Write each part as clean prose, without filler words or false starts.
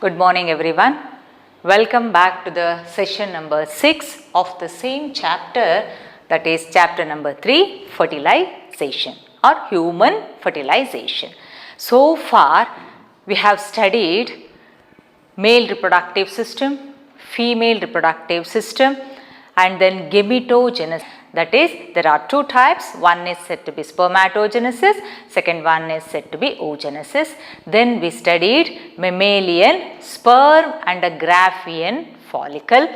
Good morning everyone. Welcome back to the session number 6 of the same chapter, that is chapter number 3, fertilization or human fertilization. So far we have studied male reproductive system, female reproductive system, and then gametogenesis. That is, there are two types. One is said to be spermatogenesis, second one is said to be oogenesis. Then we studied mammalian sperm and a Graafian follicle,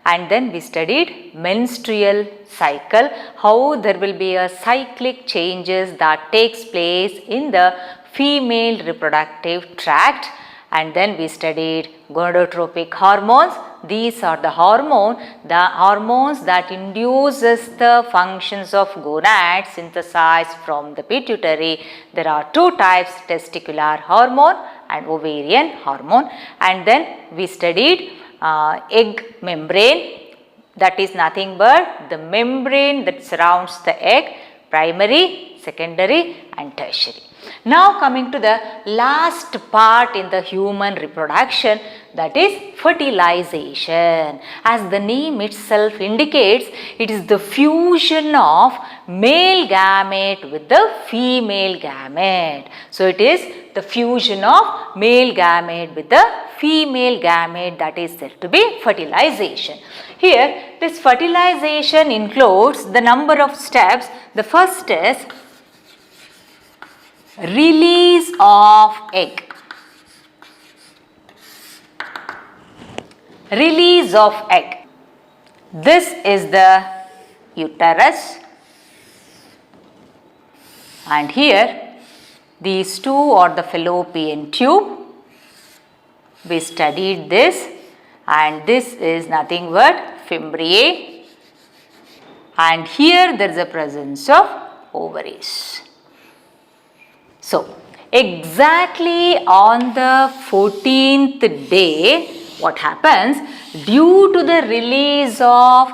and then we studied menstrual cycle, how there will be a cyclic changes that takes place in the female reproductive tract. And then we studied gonadotropic hormones. These are the hormones that induces the functions of gonad synthesized from the pituitary. There are two types, testicular hormone and ovarian hormone. And then we studied egg membrane, that is nothing but the membrane that surrounds the egg, primary, secondary and tertiary. Now coming to the last part in the human reproduction, that is fertilization. As the name itself indicates, it is the fusion of male gamete with the female gamete. So it is the fusion of male gamete with the female gamete, that is said to be fertilization. Here this fertilization includes the number of steps. The first is release of egg. Release of egg. This is the uterus, and here these two are the fallopian tube. We studied this, and this is nothing but fimbriae, and here there is a presence of ovaries. So, exactly on the 14th day, what happens? Due to the release of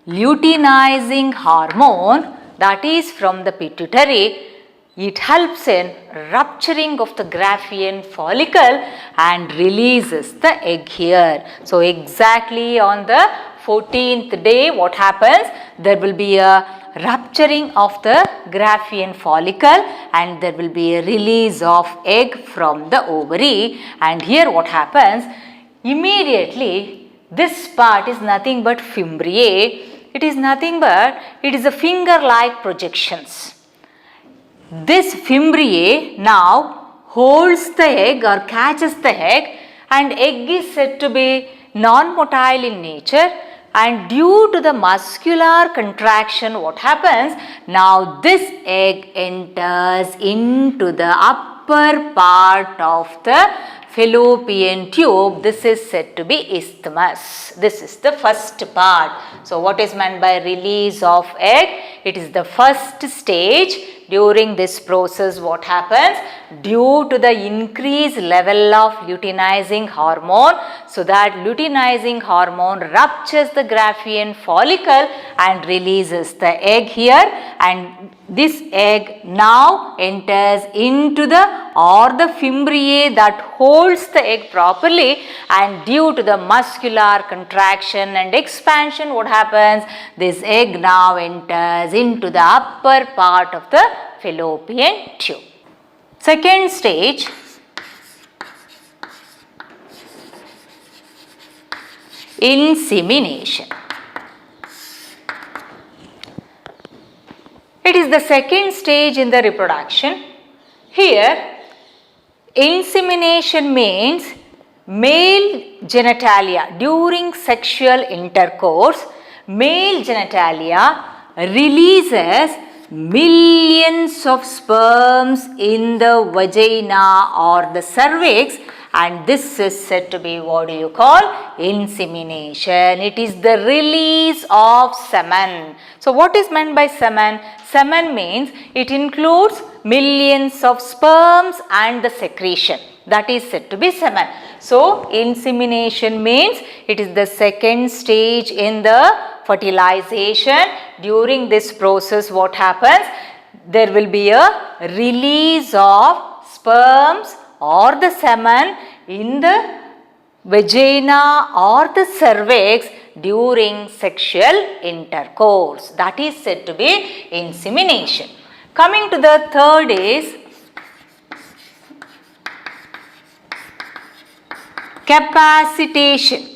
luteinizing hormone, that is from the pituitary, it helps in rupturing of the Graafian follicle and releases the egg here. So, exactly on the 14th day, what happens? There will be a rupturing of the Graafian follicle and there will be a release of egg from the ovary. And here what happens? Immediately this part is nothing but fimbriae. It is nothing but, it is a finger-like projections. This fimbriae now holds the egg or catches the egg, and egg is said to be non-motile in nature. And due to the muscular contraction, what happens? Now this egg enters into the upper part of the fallopian tube. This is said to be isthmus. This is the first part. So what is meant by release of egg? It is the first stage. During this process, what happens? Due to the increased level of luteinizing hormone, so that luteinizing hormone ruptures the Graafian follicle and releases the egg here, and this egg now enters into the fimbriae that holds the egg properly, and due to the muscular contraction and expansion, what happens? This egg now enters into the upper part of the fallopian tube. Second stage, insemination. It is the second stage in the reproduction. Here, insemination means male genitalia during sexual intercourse, male genitalia releases millions of sperms in the vagina or the cervix, and this is said to be, what do you call? Insemination. It is the release of semen. So what is meant by semen? Semen means it includes millions of sperms and the secretion. That is said to be semen. So insemination means it is the second stage in the fertilization. During this process, what happens? There will be a release of sperms or the semen in the vagina or the cervix during sexual intercourse. That is said to be insemination. Coming to the third is capacitation.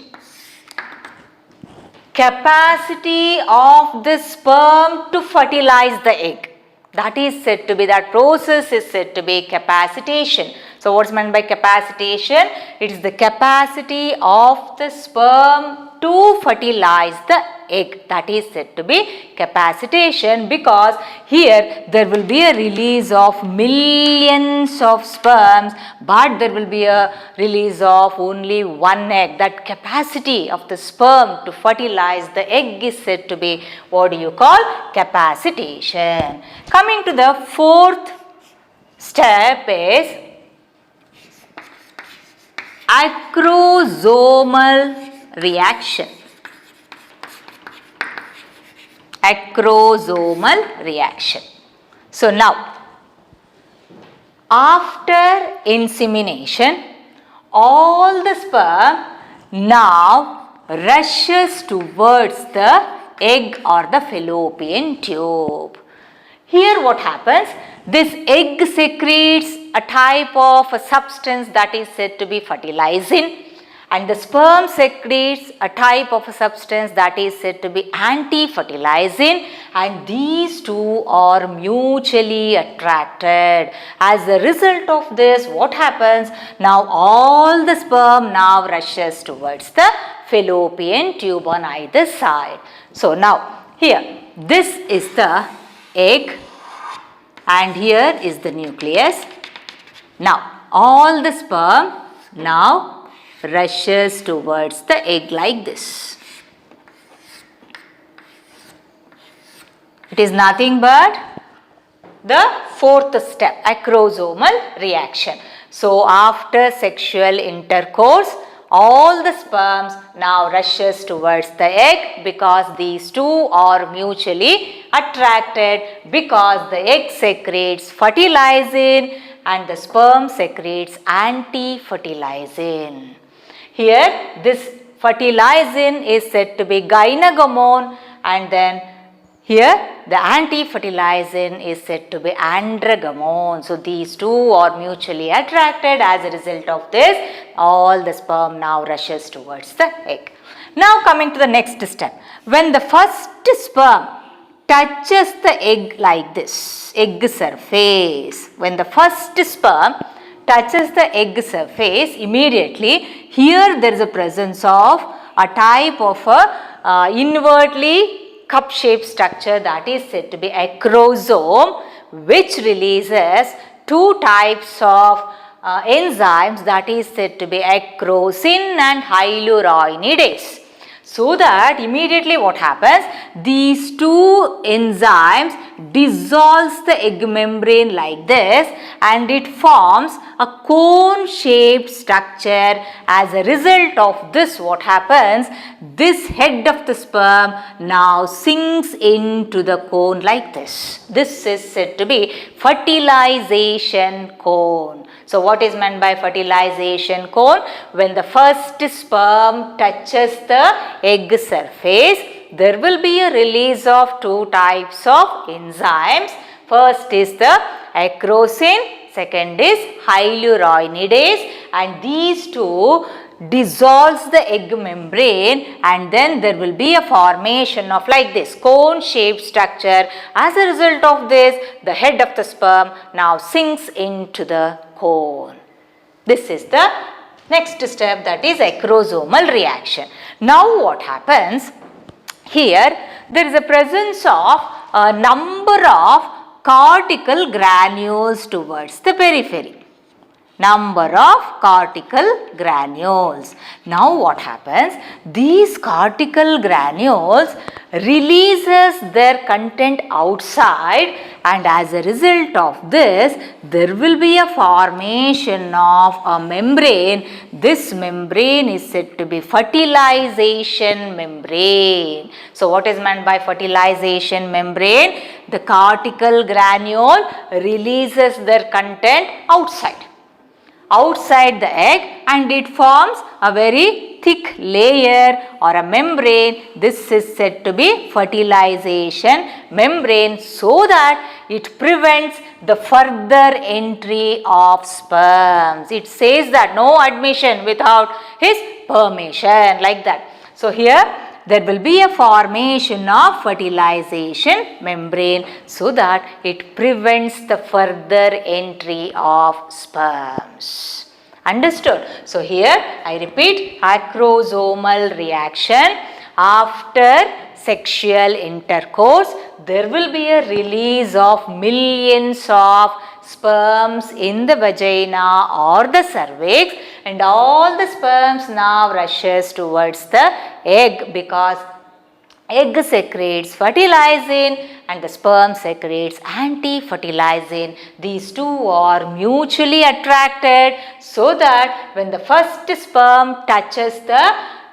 Capacity of the sperm to fertilize the egg. That is said to be, that process is said to be capacitation. So, what is meant by capacitation? It is the capacity of the sperm to fertilize the egg. That is said to be capacitation, because here there will be a release of millions of sperms, but there will be a release of only one egg. That capacity of the sperm to fertilize the egg is said to be, what do you call? Capacitation. Coming to the fourth step is acrosomal reaction. Acrosomal reaction. So, now after insemination, all the sperm now rushes towards the egg or the fallopian tube. Here what happens? This egg secretes a type of a substance that is said to be fertilizing, and the sperm secretes a type of a substance that is said to be anti-fertilizing, and these two are mutually attracted. As a result of this, what happens? Now all the sperm now rushes towards the fallopian tube on either side. So, now here this is the egg and here is the nucleus. Now all the sperm now rushes towards the egg like this. It is nothing but the fourth step, acrosomal reaction. So, after sexual intercourse, all the sperms now rushes towards the egg, because these two are mutually attracted, because the egg secretes fertilizing and the sperm secretes anti-fertilizing. Here this fertilizing is said to be gynecomone, and then here the anti-fertilizing is said to be androgomone. So, these two are mutually attracted. As a result of this, all the sperm now rushes towards the egg. Now coming to the next step, when the first sperm touches the egg like this, egg surface, when the first sperm touches the egg surface, immediately here there is a presence of a type of a inwardly cup shaped structure that is said to be acrosome, which releases two types of enzymes that is said to be acrosin and hyaluronidase. So that immediately what happens, these two enzymes dissolves the egg membrane like this, and it forms a cone shaped structure. As a result of this, what happens, this head of the sperm now sinks into the cone like this. This is said to be fertilization cone. So, what is meant by fertilization cone? When the first sperm touches the egg surface, there will be a release of two types of enzymes. First is the acrosin, second is hyaluronidase, and these two dissolves the egg membrane, and then there will be a formation of like this cone shaped structure. As a result of this, the head of the sperm now sinks into the cone. This is the next step, that is acrosomal reaction. Now what happens? Here there is a presence of a number of cortical granules towards the periphery. Number of cortical granules. Now what happens? These cortical granules releases their content outside, and as a result of this, there will be a formation of a membrane. This membrane is said to be fertilization membrane. So, what is meant by fertilization membrane? The cortical granule releases their content outside the egg, and it forms a very thick layer or a membrane. This is said to be fertilization membrane, so that it prevents the further entry of sperms. It says that no admission without his permission, like that. So here there will be a formation of fertilization membrane, so that it prevents the further entry of sperms. Understood? So here I repeat, acrosomal reaction. After sexual intercourse, there will be a release of millions of sperms in the vagina or the cervix, and all the sperms now rushes towards the egg, because egg secretes fertilizing and the sperm secretes anti-fertilizing. These two are mutually attracted, so that when the first sperm touches the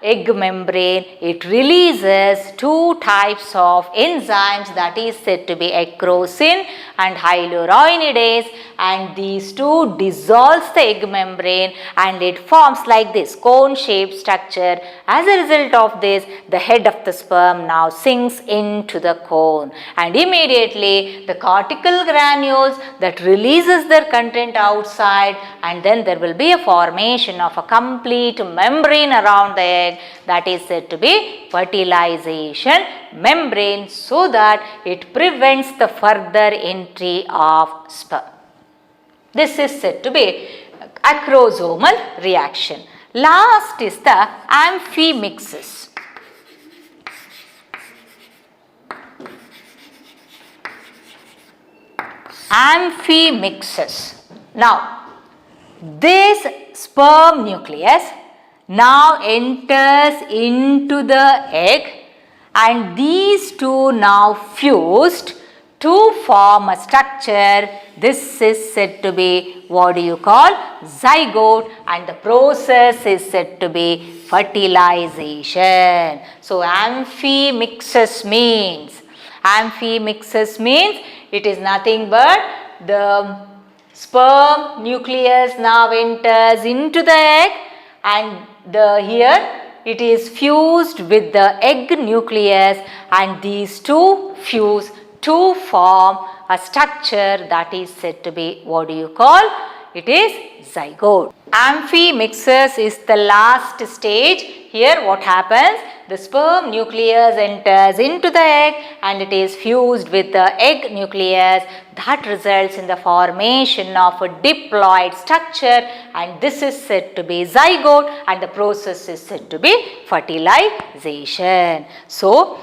egg membrane, it releases two types of enzymes, that is said to be acrosin and hyaluronidase, and these two dissolves the egg membrane and it forms like this cone shaped structure. As a result of this, the head of the sperm now sinks into the cone, and immediately the cortical granules that releases their content outside, and then there will be a formation of a complete membrane around the egg, that is said to be fertilization membrane, so that it prevents the further entry of sperm. This is said to be acrosomal reaction. Last is the amphimixis. Amphimixis. Now, this sperm nucleus now enters into the egg, and these two now fused to form a structure. This is said to be, what do you call, zygote, and the process is said to be fertilization. So amphimixis means it is nothing but the sperm nucleus now enters into the egg, and here it is fused with the egg nucleus, and these two fuse to form a structure that is said to be, what do you call? It is zygote. Amphimixis is the last stage. Here what happens? The sperm nucleus enters into the egg and it is fused with the egg nucleus. That results in the formation of a diploid structure, and this is said to be zygote, and the process is said to be fertilization. So,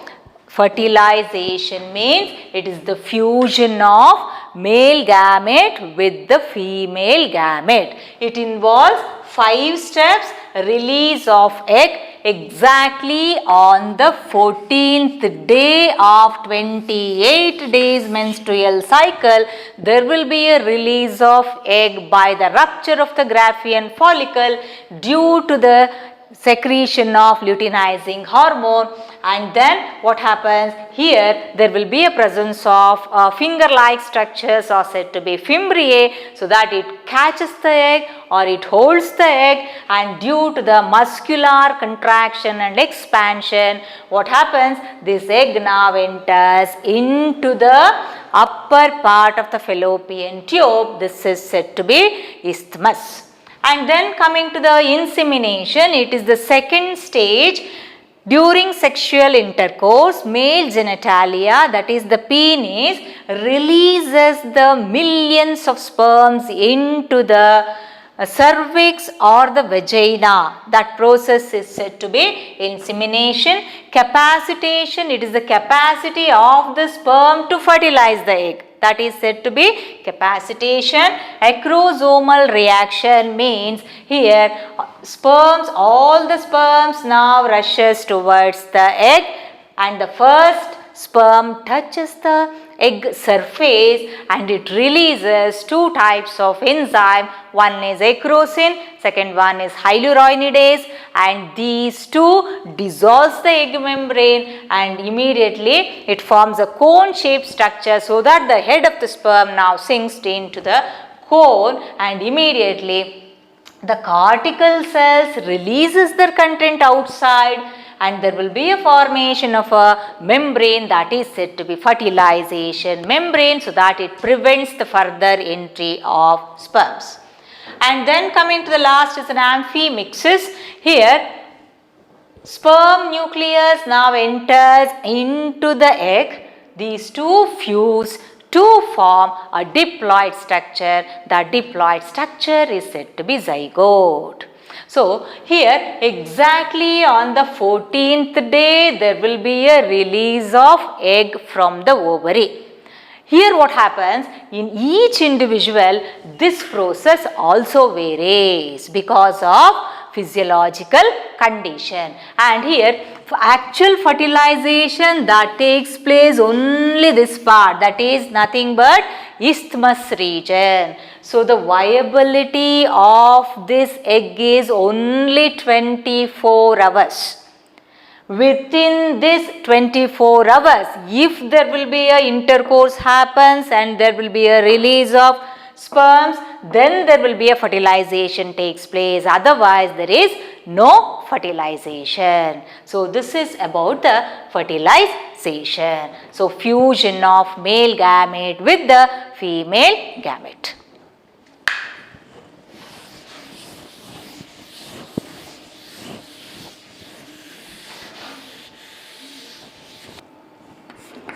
fertilization means it is the fusion of male gamete with the female gamete. It involves 5 steps: release of egg exactly on the 14th day of 28 days menstrual cycle. There will be a release of egg by the rupture of the Graafian follicle due to the secretion of luteinizing hormone, and then what happens here? There will be a presence of finger-like structures are said to be fimbriae, so that it catches the egg or it holds the egg, and due to the muscular contraction and expansion, what happens? This egg now enters into the upper part of the fallopian tube. This is said to be isthmus. And then coming to the insemination, it is the second stage. During sexual intercourse, male genitalia, that is the penis, releases the millions of sperms into the cervix or the vagina. That process is said to be insemination. Capacitation, it is the capacity of the sperm to fertilize the egg. That is said to be capacitation. Acrosomal reaction means here sperms, all the sperms now rushes towards the egg, and the first sperm touches the egg surface and it releases 2 types of enzyme. One is acrosin, second one is hyaluronidase, and these two dissolves the egg membrane and immediately it forms a cone shaped structure, so that the head of the sperm now sinks into the cone, and immediately the cortical cells releases their content outside, and there will be a formation of a membrane that is said to be fertilization membrane, so that it prevents the further entry of sperms. And then coming to the last is an amphimixis. Here sperm nucleus now enters into the egg. These two fuse to form a diploid structure. The diploid structure is said to be zygote. So, here exactly on the 14th day there will be a release of egg from the ovary. Here what happens, in each individual this process also varies because of physiological condition, and here actual fertilization that takes place only this part, that is nothing but isthmus region. So, the viability of this egg is only 24 hours. Within this 24 hours, if there will be a intercourse happens and there will be a release of sperms, then there will be a fertilization takes place. Otherwise, there is no fertilization. So, this is about the fertilization. So, fusion of male gamete with the female gamete.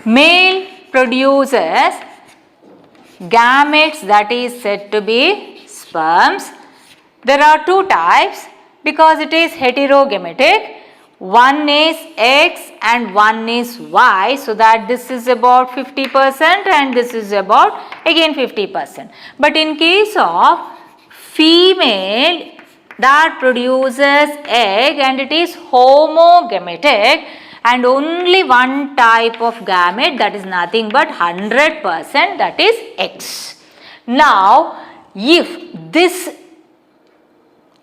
Male produces gametes, that is said to be sperms. There are two types because it is heterogametic. One is X and one is Y, so that this is about 50% and this is about again 50%. But in case of female that produces egg and it is homogametic, and only one type of gamete, that is nothing but 100%, that is X. Now, if this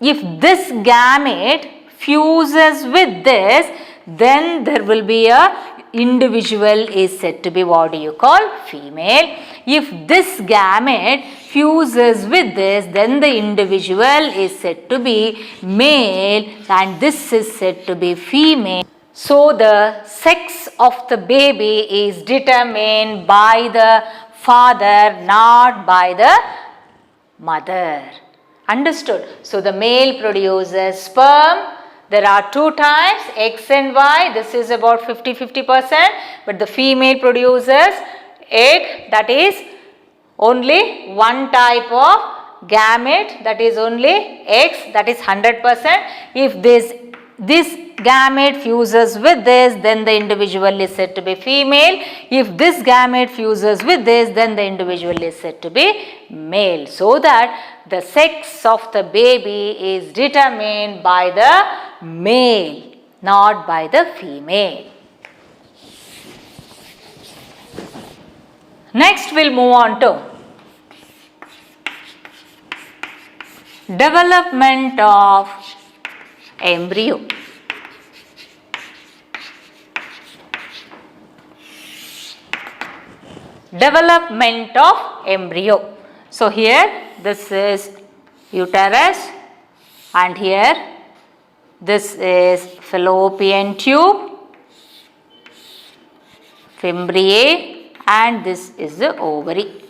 gamete fuses with this, then there will be a individual is said to be, what do you call, female. If this gamete fuses with this, then the individual is said to be male and this is said to be female. So, the sex of the baby is determined by the father, not by the mother. Understood? So, the male produces sperm. There are two types, X and Y. This is about 50%, but the female produces egg, that is only one type of gamete, that is only X, that is 100%. If this gamete fuses with this, then the individual is said to be female. If this gamete fuses with this, then the individual is said to be male. So that the sex of the baby is determined by the male, not by the female. Next we will move on to development of embryo. Development of embryo. So, here this is uterus and here this is fallopian tube, fimbriae, and this is the ovary.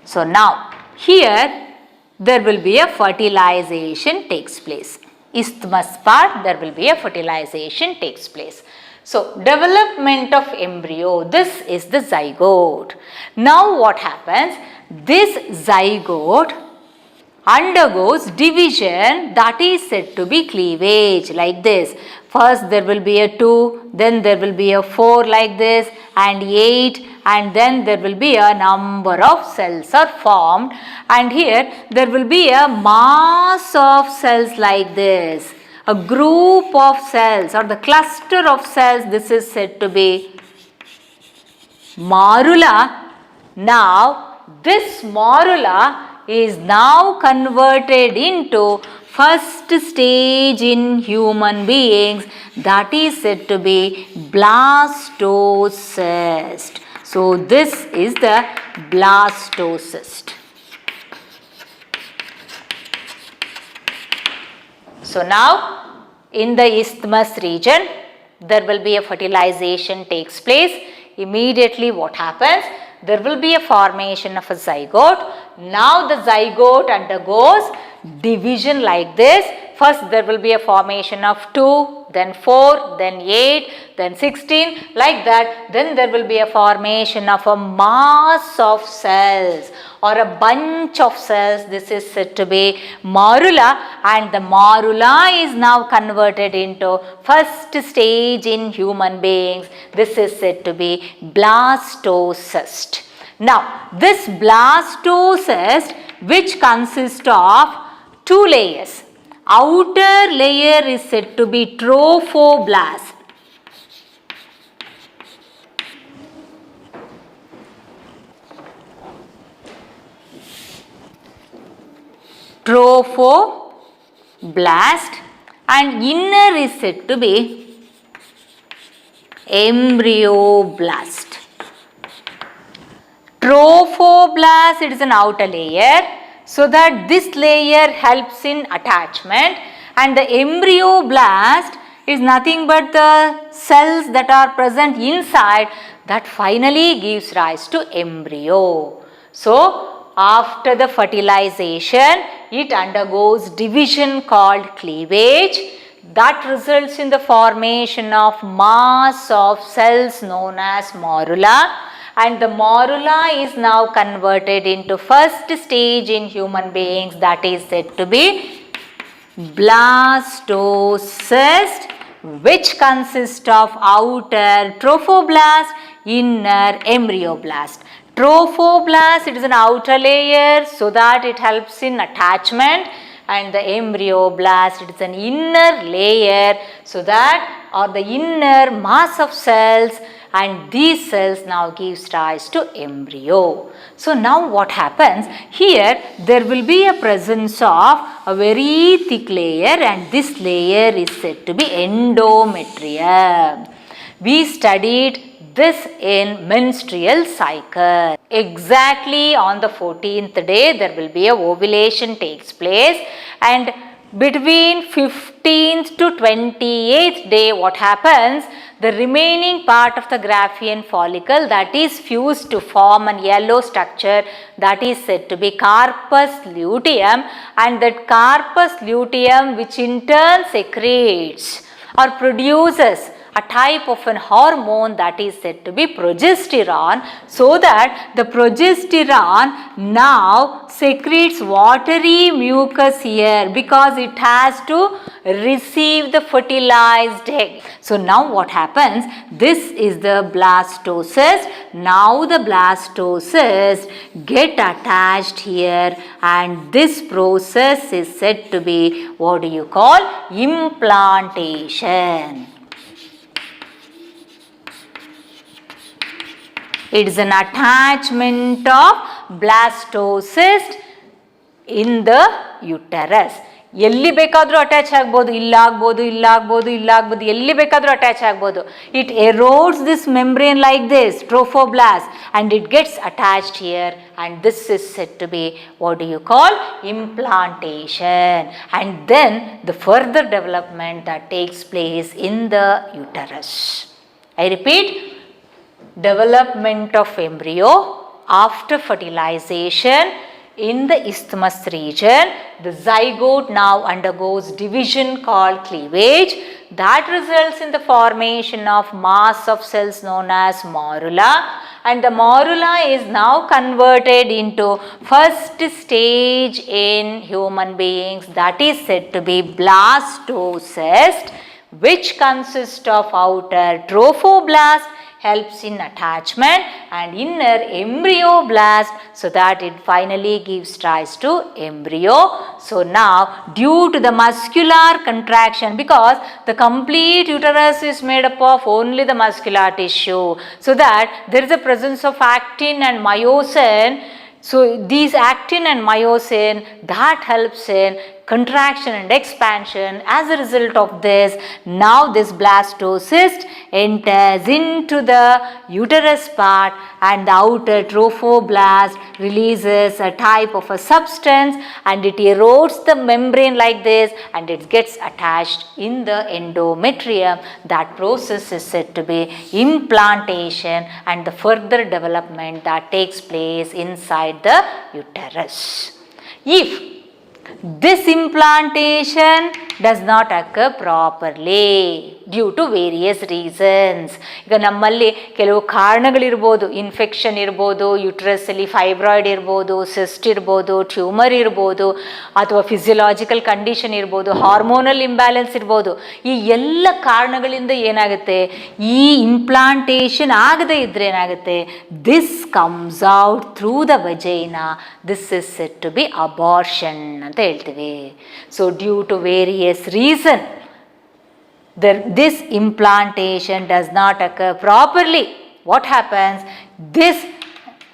So, now here there will be a fertilization takes place. Isthmus part, there will be a fertilization takes place. So, development of embryo, this is the zygote. Now, what happens? This zygote undergoes division, that is said to be cleavage, like this. First there will be a 2, then there will be a 4 like this, and 8, and then there will be a number of cells are formed, and here there will be a mass of cells like this. A group of cells or the cluster of cells, this is said to be morula. Now, this morula is now converted into first stage in human beings, that is said to be blastocyst. So, this is the blastocyst. So now in the isthmus region, there will be a fertilization takes place. Immediately what happens? There will be a formation of a zygote. Now the zygote undergoes division like this. First there will be a formation of 2, then 4, then 8, then 16, like that. Then there will be a formation of a mass of cells or a bunch of cells. This is said to be morula, and the morula is now converted into first stage in human beings. This is said to be blastocyst. Now this blastocyst, which consists of 2 layers. Outer layer is said to be trophoblast. Trophoblast, and inner is said to be embryoblast. Trophoblast, it is an outer layer, so that this layer helps in attachment, and the embryoblast is nothing but the cells that are present inside that finally gives rise to embryo. So after the fertilization, it undergoes division called cleavage. That results in the formation of mass of cells known as morula, and the morula is now converted into first stage in human beings, that is said to be blastocyst, which consists of outer trophoblast, inner embryoblast. Trophoblast, it is an outer layer so that it helps in attachment, and the embryoblast, it is an inner layer so that, or the inner mass of cells, and these cells now gives rise to embryo. So now what happens? Here there will be a presence of a very thick layer, and this layer is said to be endometrium. We studied this in menstrual cycle. Exactly on the 14th day there will be a ovulation takes place, and between 15th to 28th day what happens? The remaining part of the Graafian follicle, that is fused to form an yellow structure, that is said to be corpus luteum, and that corpus luteum, which in turn secretes or produces a type of an hormone that is said to be progesterone, so that the progesterone now secretes watery mucus here because it has to receive the fertilized egg. So now what happens? This is the blastocyst. Now the blastocyst get attached here, and this process is said to be, what do you call? Implantation. It is an attachment of blastocyst in the uterus. ಎಲ್ಲಿ ಬೇಕಾದರೂ attach ಆಗ್ಬೋದು, ಇಲ್ಲಾಗ್ಬೋದು, ಇಲ್ಲಾಗ್ಬೋದು, ಇಲ್ಲಾಗ್ಬೋದು, ಎಲ್ಲಿ ಬೇಕಾದರೂ attach ಆಗ್ಬೋದು. It erodes this membrane like this, trophoblast, and it gets attached here, and this is said to be, what do you call? Implantation. And then the further development that takes place in the uterus. I repeat, development of embryo after fertilization in the isthmus region. The zygote now undergoes division called cleavage. That results in the formation of mass of cells known as morula, and the morula is now converted into first stage in human beings, that is said to be blastocyst, which consists of outer trophoblast, helps in attachment, and inner embryoblast, so that it finally gives rise to embryo. So now, due to the muscular contraction, because the complete uterus is made up of only the muscular tissue, so that there is a presence of actin and myosin. So these actin and myosin, that helps in contraction and expansion. As a result of this, now this blastocyst enters into the uterus part, and the outer trophoblast releases a type of a substance, and it erodes the membrane like this, and it gets attached in the endometrium. That process is said to be implantation, and the further development that takes place inside the uterus. If this implantation does not occur properly due to various reasons. ಈಗ ನಮ್ಮಲ್ಲಿ ಕೆಲವು ಕಾರಣಗಳಿರ್ಬೋದು, infection ಇರ್ಬೋದು, ಯುಟ್ರಸಲ್ಲಿ fibroid ಇರ್ಬೋದು, cyst ಇರ್ಬೋದು, tumour ಇರ್ಬೋದು, ಅಥವಾ physiological condition ಇರ್ಬೋದು, hormonal imbalance ಇರ್ಬೋದು. ಈ ಎಲ್ಲ ಕಾರಣಗಳಿಂದ ಏನಾಗುತ್ತೆ, ಈ ಇಂಪ್ಲಾಂಟೇಷನ್ ಆಗದೇ ಇದ್ದರೆ ಏನಾಗುತ್ತೆ, this comes out through the vagina. This is said to be abortion ಅಂತ ಹೇಳ್ತೀವಿ. So due to various reason this implantation does not occur properly. What happens? This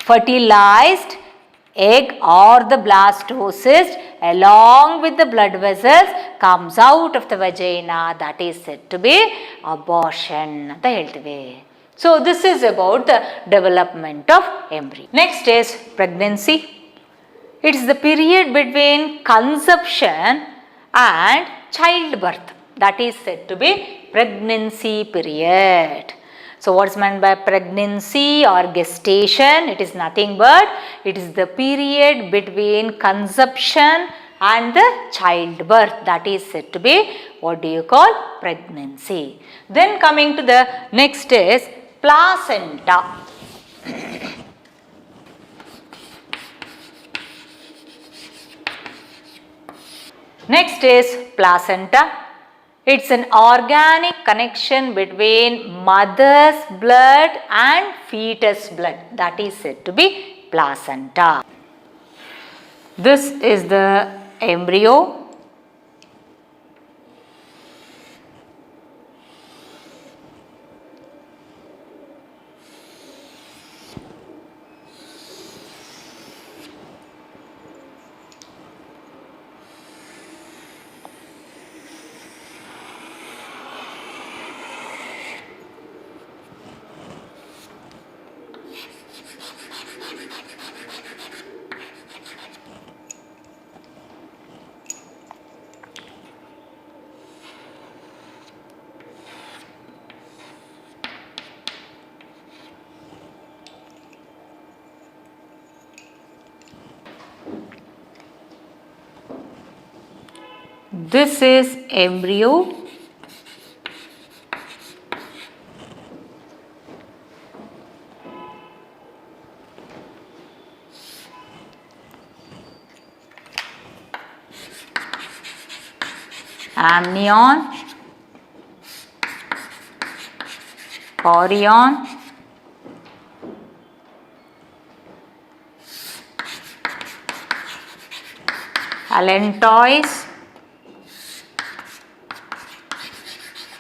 fertilized egg or the blastocyst along with the blood vessels comes out of the vagina. That is said to be abortion anta helthive. So this is about the development of embryo. Next is pregnancy. It is the period between conception and childbirth. That is said to be pregnancy period. So what is meant by pregnancy or gestation? It is nothing but it is the period between conception and the childbirth. That is said to be, what do you call, pregnancy. Then coming to the next is placenta. Next is placenta. It's an organic connection between mother's blood and fetus blood. That is said to be placenta. This is the embryo. This is embryo. Amnion, chorion, allantois,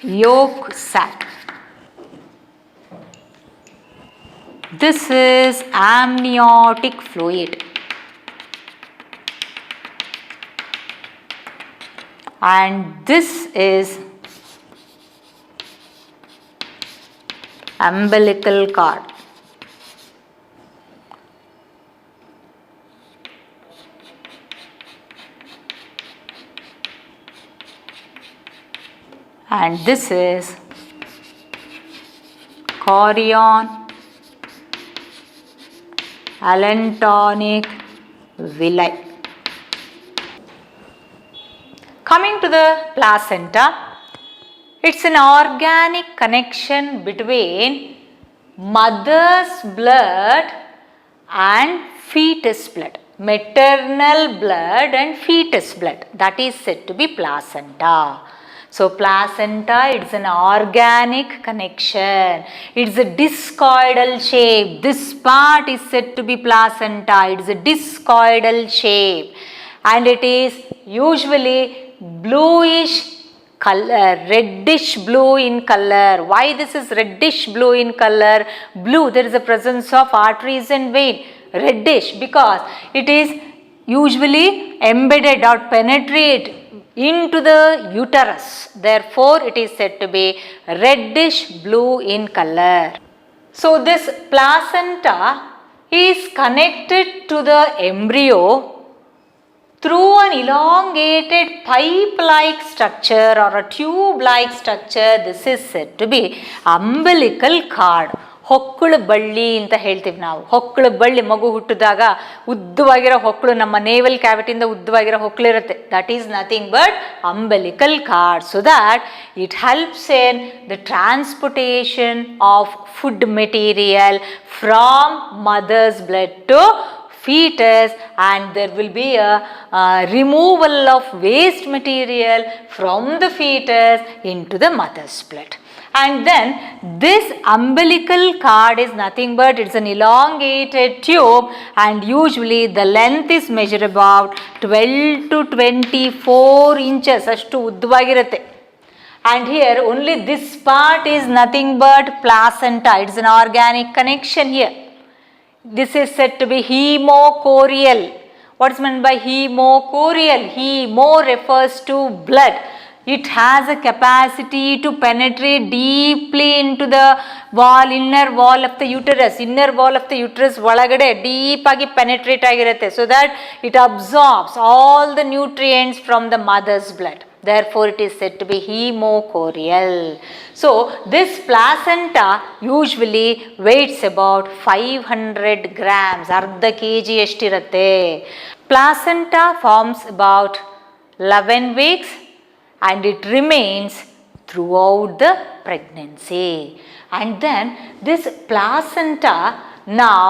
yolk sac. This is amniotic fluid. And this is umbilical cord. And this is chorion, allantonic villi. Coming to the placenta, it's an organic connection between mother's blood and fetus blood, maternal blood and fetus blood. That is said to be placenta. So placenta, it's an organic connection. It's a discoidal shape. This part is said to be placenta. It's a discoidal shape, and it is usually bluish color, reddish blue in color. Why this is reddish blue in color? Blue, there is a presence of arteries and vein. Reddish because it is usually embedded or penetrate into the uterus. Therefore, it is said to be reddish blue in color. So, this placenta is connected to the embryo through an elongated pipe-like structure or a tube-like structure. This is said to be umbilical cord. ಹೊಕ್ಕಳು ಬಳ್ಳಿ ಅಂತ ಹೇಳ್ತೀವಿ ನಾವು. ಹೊಕ್ಕಳು ಬಳ್ಳಿ, ಮಗು ಹುಟ್ಟಿದಾಗ ಉದ್ದವಾಗಿರೋ ಹೊಕ್ಕಳು, ನಮ್ಮ ನೇವಲ್ ಕ್ಯಾವಿಟಿಯಿಂದ ಉದ್ದವಾಗಿರೋ ಹೊಕ್ಕಳಿರುತ್ತೆ. That is nothing but umbilical cord. So that it helps in the transportation of food material from mother's blood to fetus, and there will be a removal of waste material from the fetus into the mother's blood. And then this umbilical cord is nothing but it's an elongated tube, and usually the length is measured about 12 to 24 inches. ಅಷ್ಟು ಉದ್ದವಾಗಿರುತ್ತೆ. And here only this part is nothing but placenta. It's an organic connection here. This is said to be hemochorial. What is meant by hemochorial? Hemo refers to blood. It has a capacity to penetrate deeply into the wall, inner wall of the uterus. Inner wall of the uterus ಒಳಗಡೆ deep ಆಗಿ penetrate ಆಗಿರುತ್ತೆ. So that it absorbs all the nutrients from the mother's blood. Therefore, it is said to be hemochorial. So, this placenta usually weighs about 500 grams. ಅರ್ಧ kg ಎಷ್ಟಿರುತ್ತೆ. Placenta forms about 11 weeks and it remains throughout the pregnancy. And then this placenta now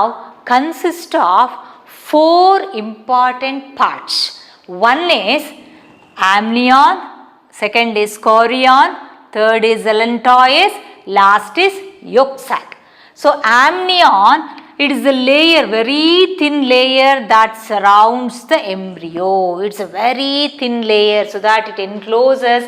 consists of 4 important parts. One is amnion, second is chorion, third is allantois, last is yolk sac. So amnion, it is a layer, very thin layer that surrounds the embryo. It's a very thin layer so that it encloses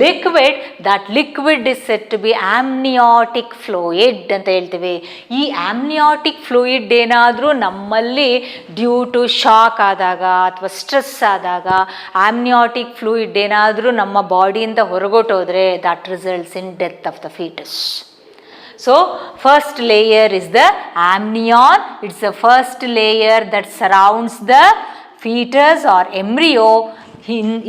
liquid. That liquid is said to be amniotic fluid ಅಂತ ಹೇಳ್ತೀವಿ. ಈ amniotic fluid ಏನಾದರೂ ನಮ್ಮಲ್ಲಿ due to shock ಆದಾಗ ಅಥವಾ stress ಆದಾಗ amniotic fluid ಏನಾದರೂ ನಮ್ಮ ಬಾಡಿಯಿಂದ ಹೊರಗೊಟ್ಟೋದ್ರೆ that results in death of the fetus. So, first layer is the amnion. It's the first layer that surrounds the fetus or embryo.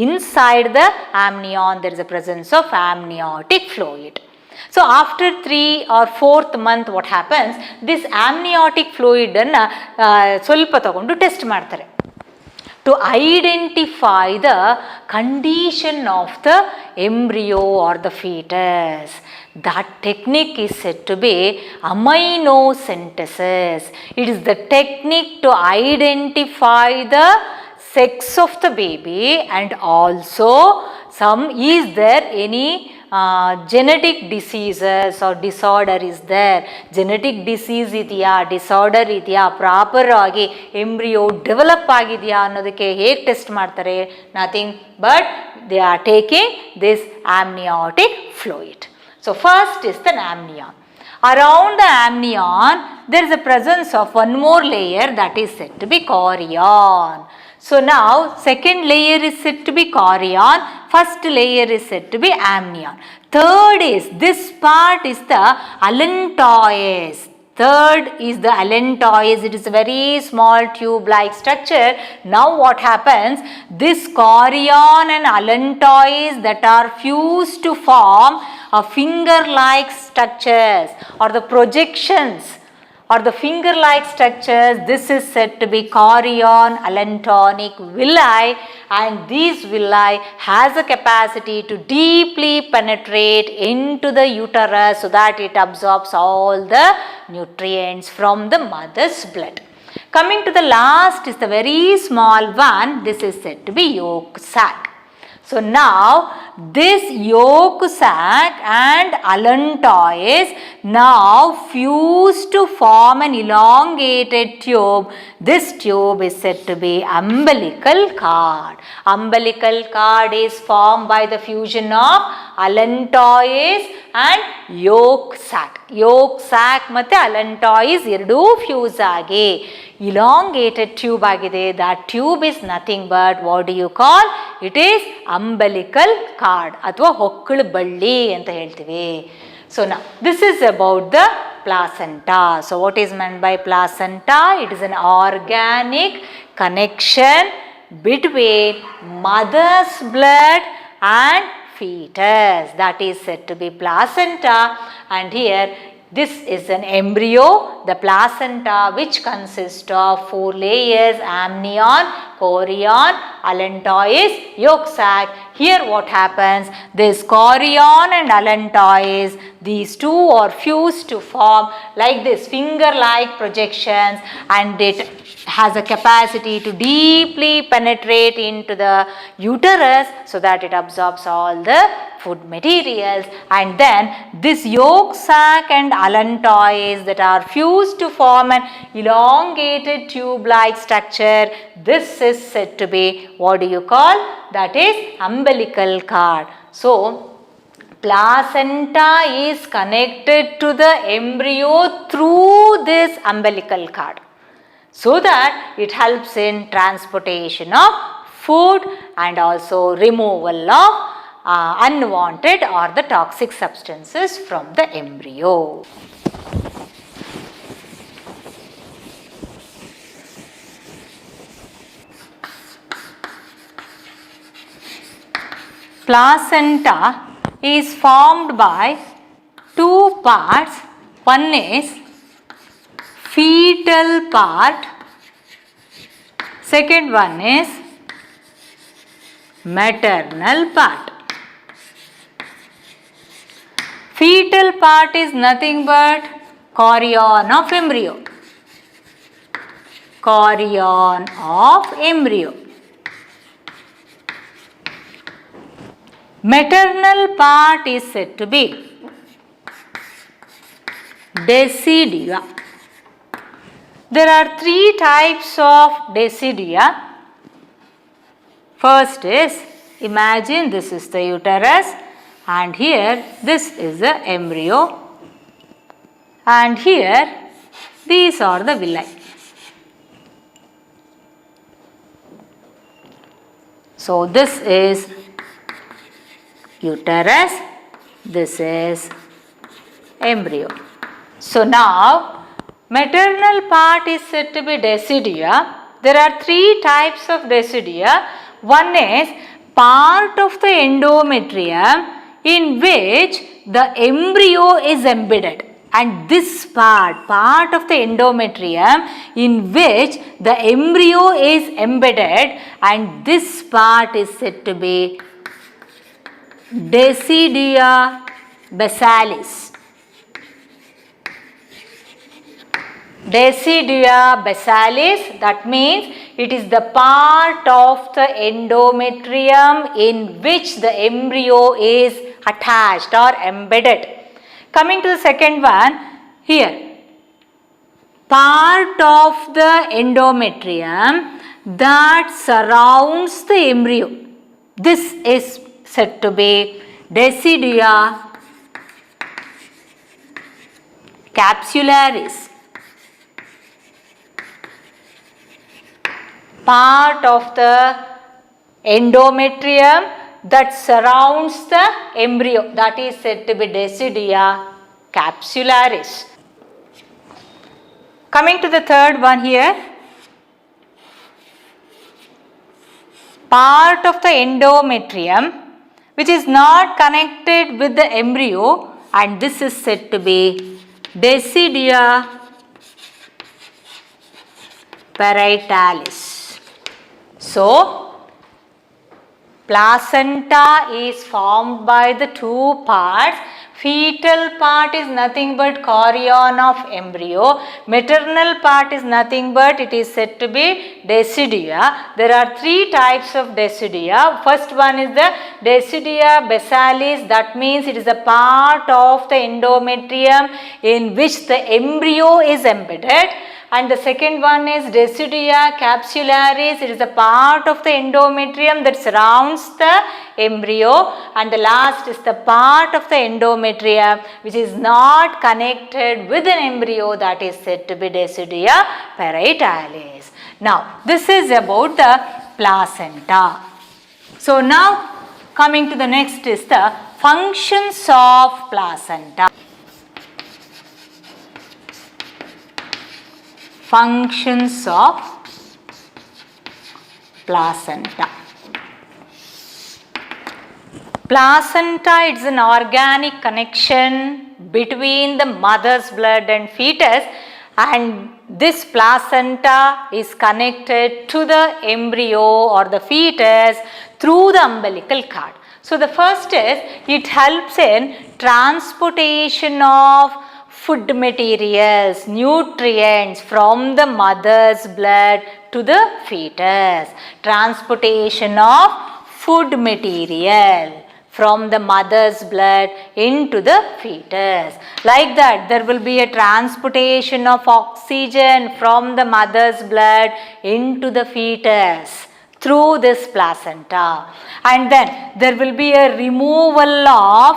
Inside the amnion, there is a presence of amniotic fluid. So, after 3 or 4th month, what happens? This amniotic fluid ಅನ್ನು ಸ್ವಲ್ಪ ತಗೊಂಡು test ಮಾಡ್ತಾರೆ to identify the condition of the embryo or the fetus. That technique is said to be amniocentesis. It is the technique to identify the sex of the baby and also is there any genetic diseases or disorder is there. Genetic disease ಇದೆಯಾ, disorder ಇದೆಯಾ, proper ಆಗಿ embryo develop ಆಗಿದೆಯಾ ಅನ್ನೋದಕ್ಕೆ ಹೇಗೆ test ಮಾಡ್ತಾರೆ? Nothing but they are taking this amniotic fluid. So first is the amnion. Around the amnion there is a presence of one more layer that is said to be chorion. So now second layer is said to be chorion, first layer is said to be amnion. Third is, this part is the allantois. Third is the allantois. It is a very small tube-like structure. Now what happens? This chorion and allantois that are fused to form a finger-like structures or the projections or the finger-like structures. This is said to be chorion allantonic villi, and these villi has a capacity to deeply penetrate into the uterus so that it absorbs all the nutrients from the mother's blood. Coming to the last is the very small one. This is said to be yolk sac. So now this yolk sac and allantois now fuse to form an elongated tube. This tube is said to be umbilical cord. Umbilical cord is formed by the fusion of allantois and yolk sac. Yolk sac ಮತ್ತೆ allantois ಎರಡೂ fuse ಆಗಿ elongated tube ಆಗಿದೆ. That tube is nothing but what do you call? It is umbilical cord ಅಥವಾ ಹೊಕ್ಕಳ ಬಳ್ಳಿ ಅಂತ ಹೇಳ್ತೀವಿ. So now this is about the placenta. So what is meant by placenta? It is an organic connection between mother's blood and fetus. That is said to be placenta, and here this is an embryo, the placenta, which consists of 4 layers: amnion, chorion, allantois, yolk sac. Here what happens? This chorion and allantois, these two are fused to form like this finger-like projections, and it has a capacity to deeply penetrate into the uterus so that it absorbs all the food materials, and then this yolk sac and allantois that are fused to form an elongated tube-like structure, this is said to be, what do you call? That is umbilical cord. So placenta is connected to the embryo through this umbilical cord, so that it helps in transportation of food and also removal of unwanted or the toxic substances from the embryo. Placenta is formed by two parts. One is fetal part, second one is maternal part. Fetal part is nothing but chorion of embryo. Chorion of embryo. Maternal part is said to be decidia. There are 3 types of decidia. First is, imagine this is the uterus, and here this is the embryo, and here these are the villi. So this is uterus, this is embryo. So now maternal part is said to be decidia. There are 3 types of decidia. One is part of the endometrium in which the embryo is embedded, and this part of the endometrium in which the embryo is embedded, and this part is said to be decidia basalis. Decidia basalis, that means it is the part of the endometrium in which the embryo is attached or embedded. Coming to the second one, here part of the endometrium that surrounds the embryo, this is said to be decidia capsularis. Part of the endometrium that surrounds the embryo, that is said to be decidia capsularis. Coming to the third one here, part of the endometrium which is not connected with the embryo, and this is said to be decidia parietalis. So placenta is formed by the 2 parts. Fetal part is nothing but chorion of embryo. Maternal part is nothing but, it is said to be decidia. There are 3 types of decidia. First one is the decidia basalis, that means it is a part of the endometrium in which the embryo is embedded. and the second one is Deciduea capsularis. It is a part of the endometrium that surrounds the embryo, and the last is the part of the endometrium which is not connected with an embryo, that is said to be Deciduea parietalis. Now this is about the placenta. So now coming to the next is the functions of placenta. Functions of placenta. Placenta is an organic connection between the mother's blood and fetus, and this placenta is connected to the embryo or the fetus through the umbilical cord. So the first is it helps in transportation of food materials, nutrients from the mother's blood to the fetus. Transportation of food material from the mother's blood into the fetus. Like that, there will be a transportation of oxygen from the mother's blood into the fetus through this placenta, and then there will be a removal of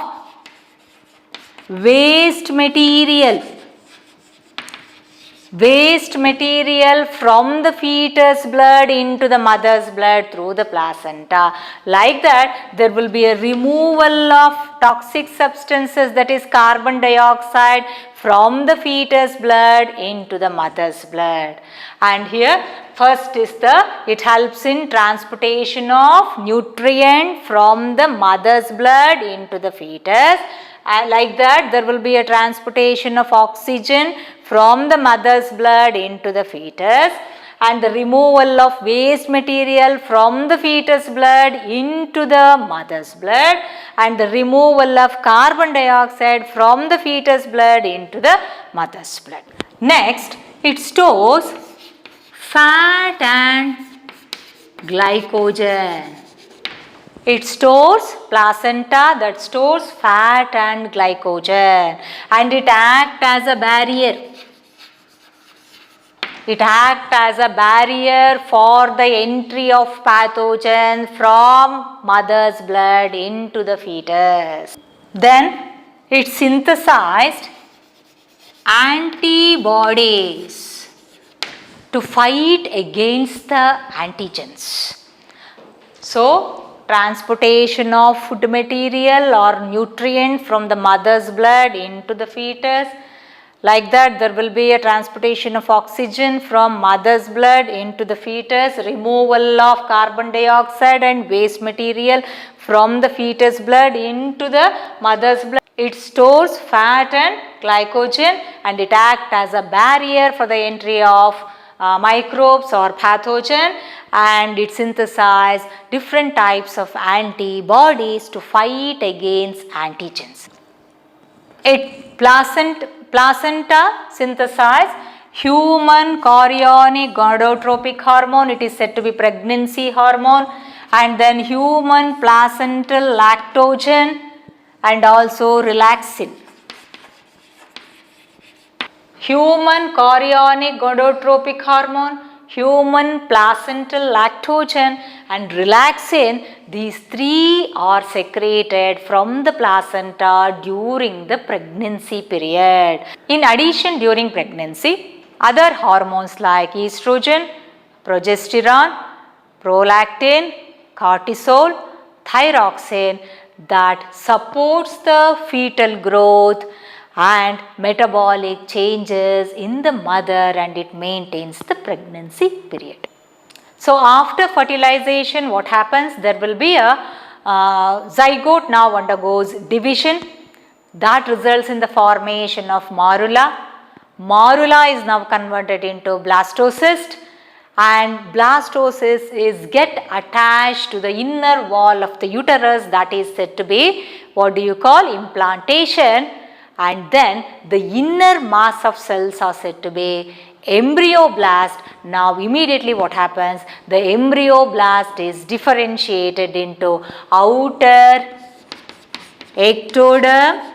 waste material from the fetus blood into the mother's blood through the placenta. Like that, there will be a removal of toxic substances, that is carbon dioxide, from the fetus blood into the mother's blood. And here first is it helps in transportation of nutrient from the mother's blood into the fetus. Like that, there will be a transportation of oxygen from the mother's blood into the fetus, and the removal of waste material from the fetus blood into the mother's blood, and the removal of carbon dioxide from the fetus blood into the mother's blood. Next, it stores fat and glycogen. It stores placenta that stores fat and glycogen, and it acts as a barrier. It acts as a barrier for the entry of pathogens from mother's blood into the fetus. Then it synthesized antibodies to fight against the antigens. So transportation of food material or nutrient from the mother's blood into the fetus. Like that, there will be a transportation of oxygen from mother's blood into the fetus, removal of carbon dioxide and waste material from the fetus blood into the mother's blood. It stores fat and glycogen, and it acts as a barrier for the entry of microbes or pathogen, and it synthesizes different types of antibodies to fight against antigens. Placenta synthesizes human chorionic gonadotropic hormone. It is said to be pregnancy hormone, and then human placental lactogen and also relaxin. Human chorionic gonadotropic hormone, human placental lactogen and relaxin, these three are secreted from the placenta during the pregnancy period. In addition, during pregnancy, other hormones like estrogen, progesterone, prolactin, cortisol, thyroxine that supports the fetal growth and metabolic changes in the mother, and it maintains the pregnancy period. So after fertilization, what happens? There will be a zygote now undergoes division that results in the formation of morula. Morula is now converted into blastocyst, and blastocyst is get attached to the inner wall of the uterus, that is said to be what do you call implantation, and then the inner mass of cells are said to be embryoblast. Now immediately what happens? The embryoblast is differentiated into outer ectoderm,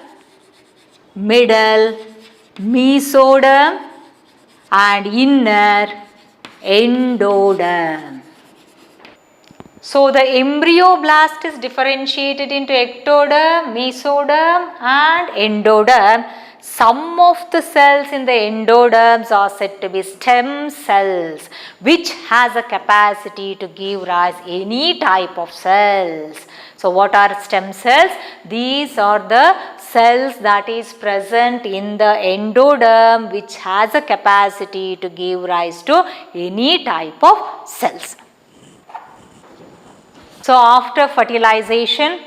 middle mesoderm and inner endoderm. So the embryoblast is differentiated into ectoderm, mesoderm and endoderm. Some of the cells in the endoderms are said to be stem cells, which has a capacity to give rise any type of cells. So what are stem cells? These are the cells that is present in the endoderm, which has a capacity to give rise to any type of cells. So after fertilization,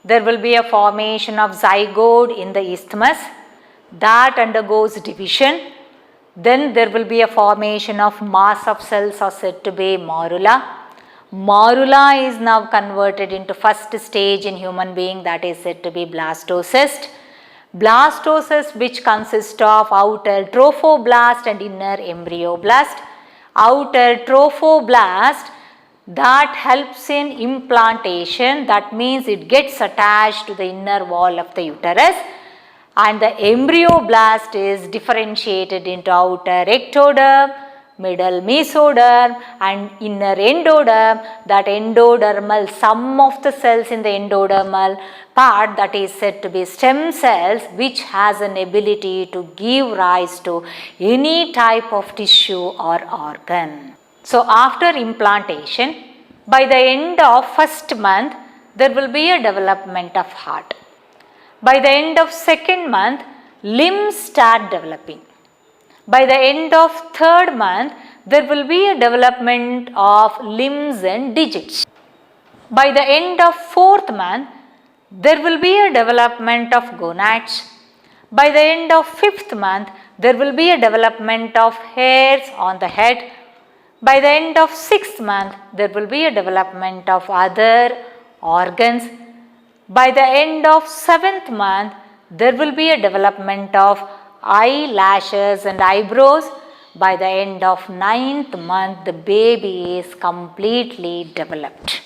there will be a formation of zygote in the isthmus that undergoes division. Then there will be a formation of mass of cells are said to be morula. Morula is now converted into first stage in human being, that is said to be blastocyst. Blastocyst, which consists of outer trophoblast and inner embryoblast. Outer trophoblast that helps in implantation, that means it gets attached to the inner wall of the uterus, and the embryoblast is differentiated into outer ectoderm, middle mesoderm and inner endoderm. That endodermal, some of the cells in the endodermal part, that is said to be stem cells, which has an ability to give rise to any type of tissue or organ. So after implantation, by the end of first month, there will be a development of heart. By the end of second month, limbs start developing. By the end of third month, there will be a development of limbs and digits. By the end of fourth month, there will be a development of gonads. By the end of fifth month, there will be a development of hairs on the head. By the end of sixth month, there will be a development of other organs. By the end of seventh month, there will be a development of eyelashes and eyebrows. By the end of ninth month, the baby is completely developed.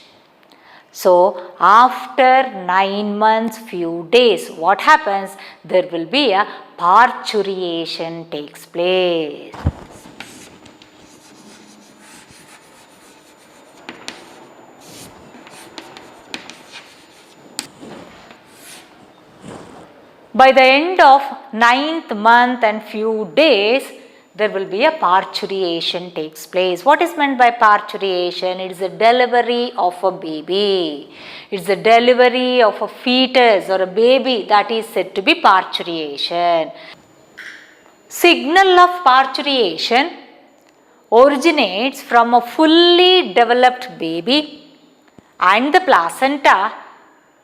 So after 9 months, few days, what happens? There will be a parturition takes place. By the end of 9th month and few days, there will be a parturition takes place. What is meant by parturition? It is a delivery of a baby. It is a delivery of a fetus or a baby, that is said to be parturition. Signal of parturition originates from a fully developed baby and the placenta.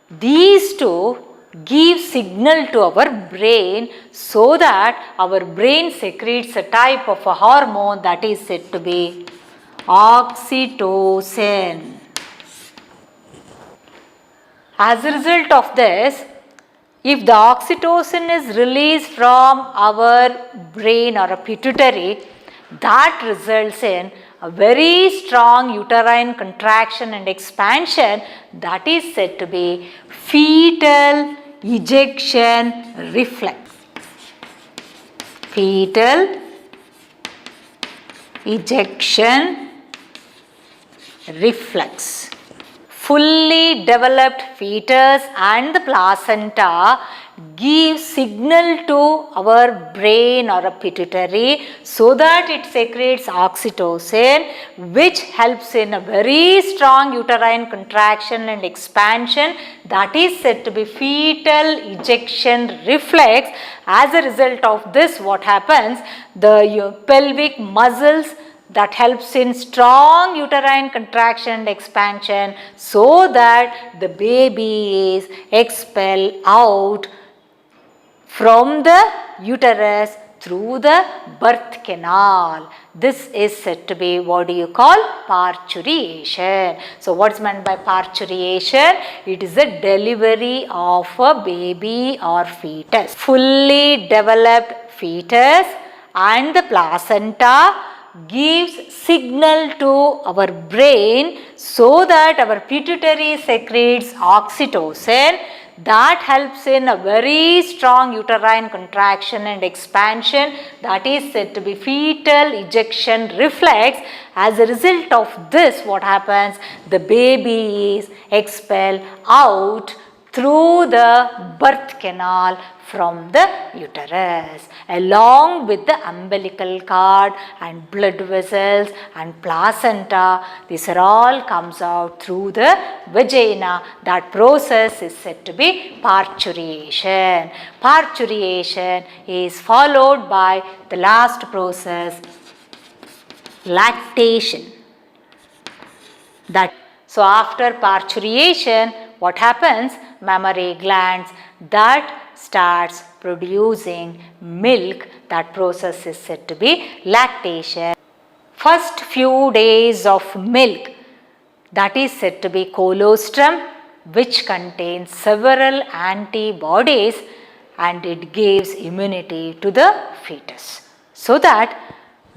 These two give signal to our brain so that our brain secretes a type of a hormone that is said to be oxytocin. As a result of this, if the oxytocin is released from our brain or a pituitary, that results in a very strong uterine contraction and expansion, that is said to be fetal ejection reflex. Fetal ejection reflex. Fully developed fetus and the placenta give signal to our brain or a pituitary so that it secretes oxytocin, which helps in a very strong uterine contraction and expansion, that is said to be fetal ejection reflex. As a result of this, what happens? The pelvic muscles that helps in strong uterine contraction and expansion so that the baby is expelled out from the uterus through the birth canal. This is said to be, what do you call? Parturition. So what's meant by parturition? It is a delivery of a baby or fetus. Fully developed fetus and the placenta gives signal to our brain so that our pituitary secretes oxytocin. that helps in a very strong uterine contraction and expansion, that is said to be fetal ejection reflex. As a result of this, what happens? The baby is expelled out through the birth canal from the uterus, along with the umbilical cord and blood vessels and placenta. These are all comes out through the vagina. That process is said to be parturition. Parturition is followed by the last process, lactation. So after parturition, what happens? Mammary glands that starts producing milk. That process is said to be lactation. First few days of milk, that is said to be colostrum, which contains several antibodies, and it gives immunity to the fetus. So that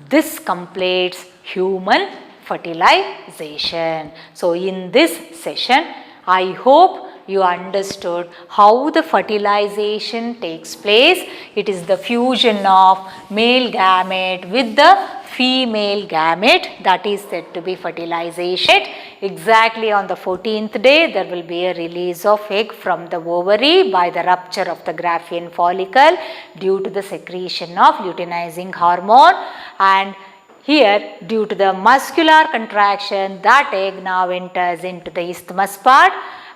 this completes human fertilization. So in this session, I hope you understood how the fertilization takes place. It is the fusion of male gamete with the female gamete, that is said to be fertilization. Exactly on the 14th day, there will be a release of egg from the ovary by the rupture of the Graafian follicle due to the secretion of luteinizing hormone, and here, due to the muscular contraction, that egg now enters into the isthmus part.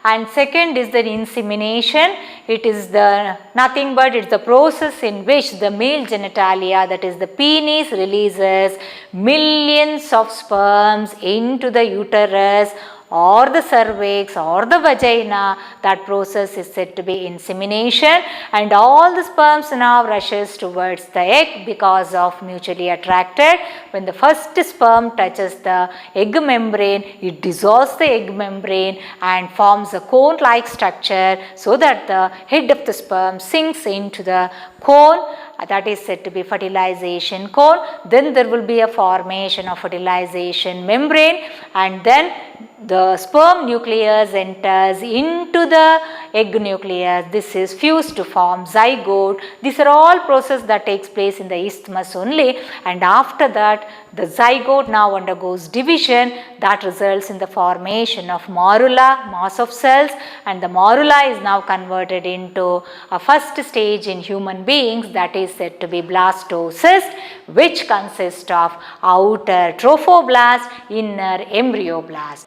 And second is the insemination. It is the nothing but it's the process in which the male genitalia, that is the penis, releases millions of sperms into the uterus or the cervix or the vagina. That process is said to be insemination, and all the sperms now rushes towards the egg because of mutually attracted. When the first sperm touches the egg membrane, it dissolves the egg membrane and forms a cone-like structure, so that the head of the sperm sinks into the cone. That is said to be fertilization cone. Then there will be a formation of fertilization membrane, and then the sperm nucleus enters into the egg nucleus. This is fused to form zygote. These are all processes that takes place in the isthmus only, and after that the zygote now undergoes division. That results in the formation of morula, mass of cells, and the morula is now converted into a first stage in human beings, that is said to be blastocyst, which consists of outer trophoblast, inner embryoblast.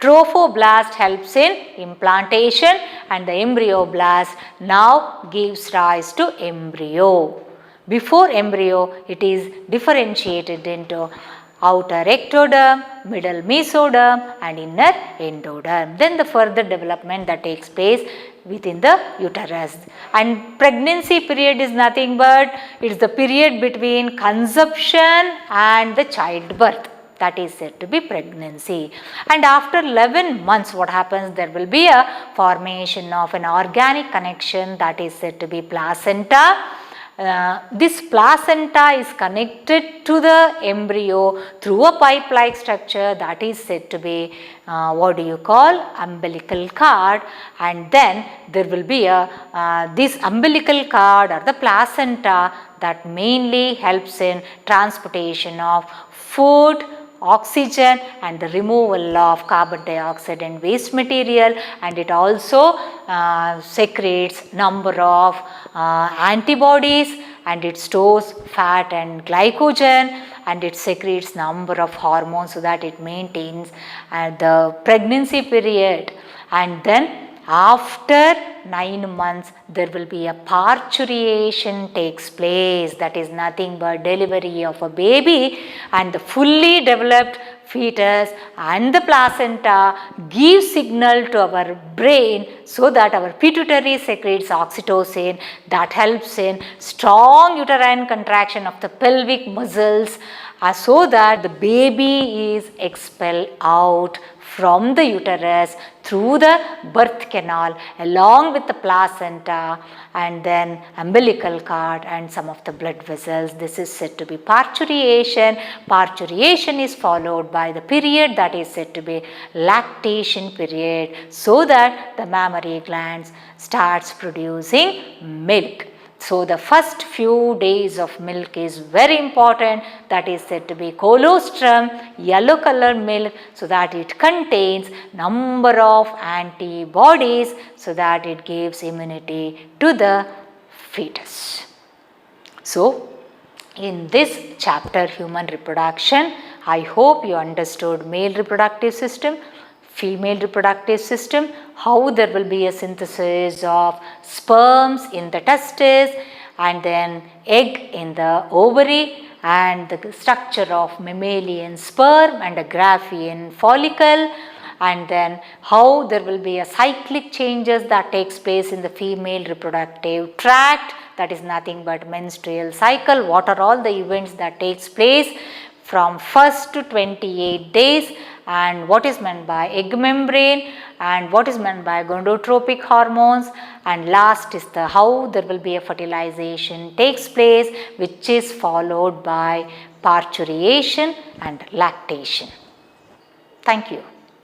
Trophoblast helps in implantation, and the embryoblast now gives rise to embryo. Before embryo, it is differentiated into outer ectoderm, middle mesoderm, and inner endoderm. Then the further development that takes place within the uterus. And pregnancy period is nothing but it is the period between conception and the childbirth. That is said to be pregnancy. And after 11 months, what happens? There will be a formation of an organic connection, that is said to be placenta. This placenta is connected to the embryo through a pipe-like structure, that is said to be umbilical cord, and then there will be a this umbilical cord or the placenta that mainly helps in transportation of food, oxygen, and the removal of carbon dioxide and waste material, and it also secretes number of antibodies, and it stores fat and glycogen, and it secretes number of hormones, so that it maintains the pregnancy period. And then after 9 months, there will be a parturition takes place, that is nothing but delivery of a baby, and the fully developed fetus and the placenta give signal to our brain, so that our pituitary secretes oxytocin that helps in strong uterine contraction of the pelvic muscles, so that the baby is expelled out from the uterus through the birth canal along with the placenta and then umbilical cord and some of the blood vessels. This is said to be parturition. Parturition is followed by the period that is said to be lactation period, so that the mammary glands starts producing milk. So the first few days of milk is very important, that is said to be colostrum, yellow color milk, so that it contains number of antibodies, so that it gives immunity to the fetus. So in this chapter, human reproduction, I hope you understood male reproductive system, female reproductive system, how there will be a synthesis of sperms in the testes and then egg in the ovary, and the structure of mammalian sperm and a Graafian follicle, and then how there will be a cyclic changes that takes place in the female reproductive tract, that is nothing but menstrual cycle, what are all the events that takes place from 1st to 28 days, and what is meant by egg membrane and what is meant by gonadotropic hormones, and last is the how there will be a fertilization takes place, which is followed by parturition and lactation. Thank you.